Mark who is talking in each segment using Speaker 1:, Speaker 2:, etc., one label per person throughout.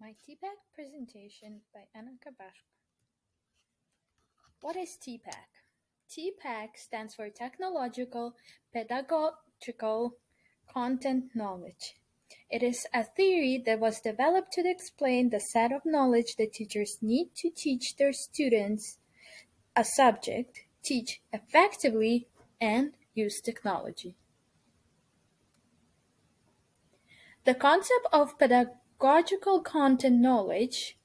Speaker 1: My TPACK presentation by Anna Kabashka. What is TPACK? TPACK stands for Technological Pedagogical Content Knowledge. It is a theory that was developed to explain the set of knowledge that teachers need to teach their students a subject, teach effectively, and use technology. The concept of pedagogical content knowledge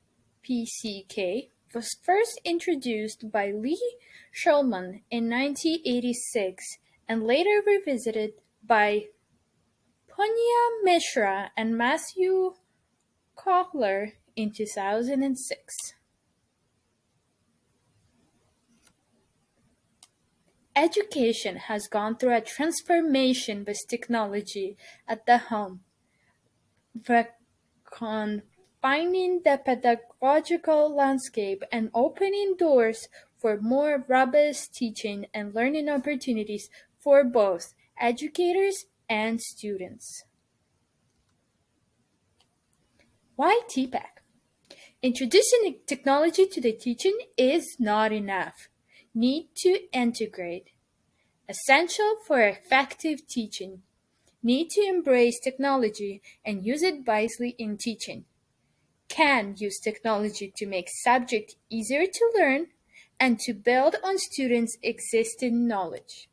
Speaker 1: (PCK) was first introduced by Lee Shulman in 1986 and later revisited by Punya Mishra and Matthew Kochler in 2006. Education has gone through a transformation with technology at the helm, reconfining the pedagogical landscape and opening doors for more robust teaching and learning opportunities for both educators and students. Why TPACK? Introducing technology to the teaching is not enough. Need to integrate. Essential for effective teaching. Need to embrace technology and use it wisely in teaching. Can use technology to make subject easier to learn and to build on students' existing knowledge.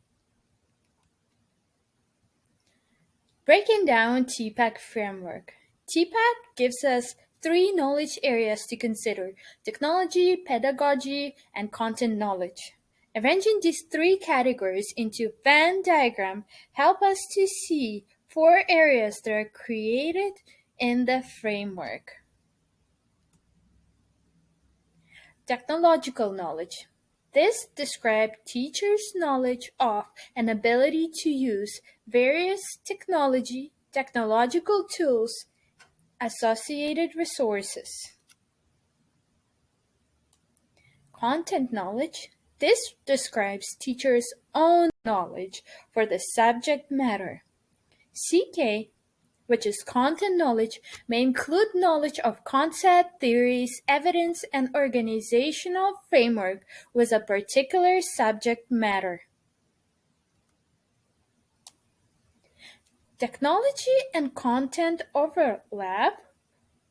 Speaker 1: Breaking down TPACK framework. TPACK gives us three knowledge areas to consider: technology, pedagogy, and content knowledge. Arranging these three categories into a Venn diagram help us to see four areas that are created in the framework. Technological knowledge. This describes teachers' knowledge of and ability to use various technological tools, associated resources. Content knowledge. This describes teachers' own knowledge for the subject matter. CK, which is content knowledge, may include knowledge of concept, theories, evidence, and organizational framework with a particular subject matter. Technology and content overlap,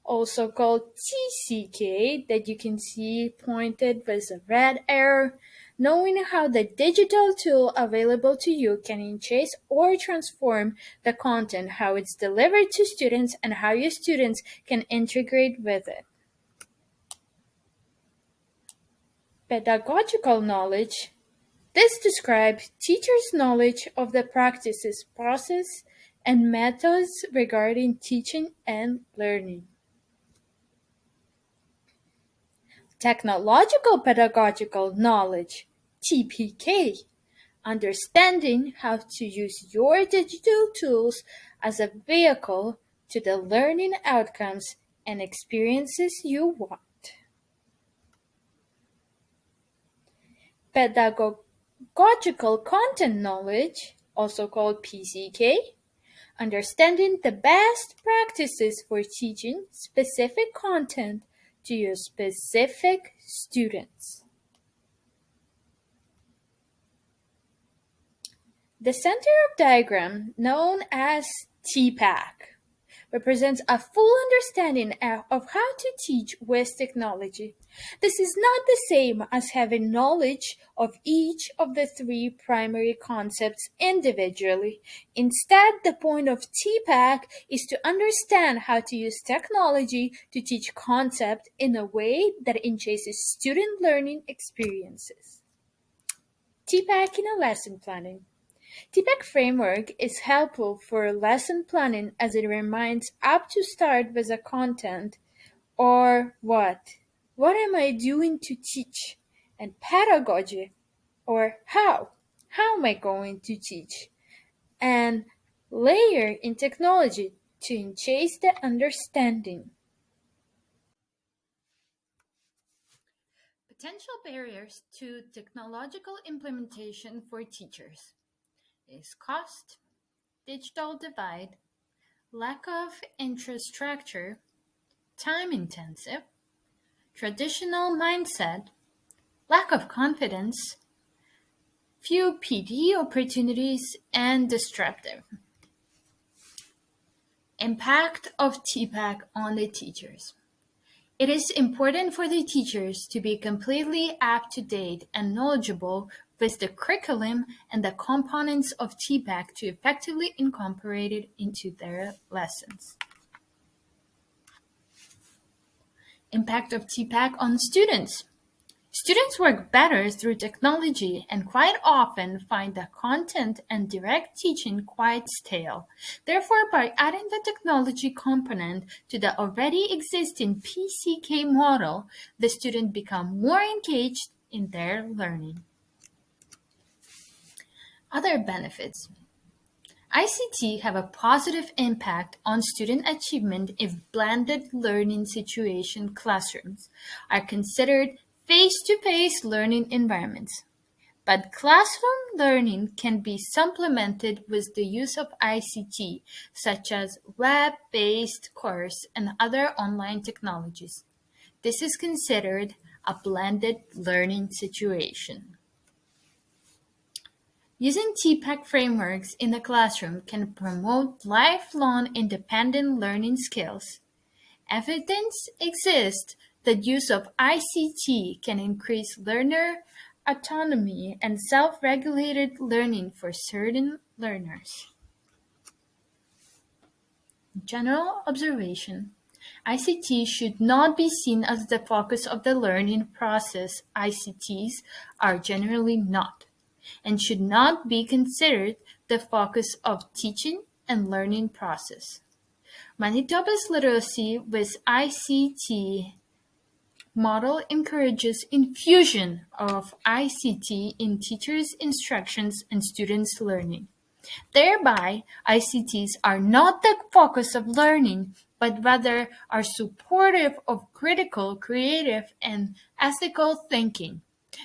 Speaker 1: also called TCK, that you can see pointed with a red arrow. Knowing how the digital tool available to you can enhance or transform the content, how it's delivered to students, and how your students can integrate with it. Pedagogical knowledge. This describes teachers' knowledge of the practices, process, and methods regarding teaching and learning. Technological pedagogical knowledge (TPK), understanding how to use your digital tools as a vehicle to the learning outcomes and experiences you want. Pedagogical content knowledge, also called PCK, understanding the best practices for teaching specific content to your specific students. The center of diagram, known as TPACK, represents a full understanding of how to teach with technology. This is not the same as having knowledge of each of the three primary concepts individually. Instead, the point of TPACK is to understand how to use technology to teach concept in a way that enhances student learning experiences. TPACK in a lesson planning. TPACK framework is helpful for lesson planning as it reminds up to start with a content or what. What am I doing to teach? And pedagogy or how. How am I going to teach? And layer in technology to enhance the understanding. Potential barriers to technological implementation for teachers is cost, digital divide, lack of infrastructure, time-intensive, traditional mindset, lack of confidence, few PD opportunities, and disruptive. Impact of TPACK on the teachers. It is important for the teachers to be completely up-to-date and knowledgeable with the curriculum and the components of TPACK to effectively incorporate it into their lessons. Impact of TPACK on students. Students work better through technology and quite often find the content and direct teaching quite stale. Therefore, by adding the technology component to the already existing PCK model, the student become more engaged in their learning. Other benefits. ICT have a positive impact on student achievement if blended learning situation classrooms are considered face-to-face learning environments. But classroom learning can be supplemented with the use of ICT, such as web-based course and other online technologies. This is considered a blended learning situation. Using TPACK frameworks in the classroom can promote lifelong independent learning skills. Evidence exists that use of ICT can increase learner autonomy and self-regulated learning for certain learners. General observation. ICT should not be seen as the focus of the learning process. ICTs are generally not, and should not be considered the focus of teaching and learning process. Manitoba's literacy with ICT model encourages infusion of ICT in teachers' instructions and students' learning. Thereby, ICTs are not the focus of learning, but rather are supportive of critical, creative, and ethical thinking.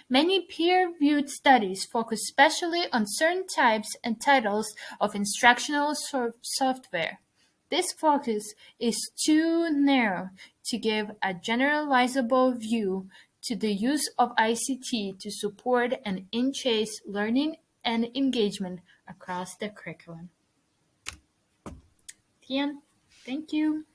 Speaker 1: Many peer-reviewed studies focus specially on certain types and titles of instructional software. This focus is too narrow to give a generalizable view to the use of ICT to support and enhance learning and engagement across the curriculum. The end. Thank you.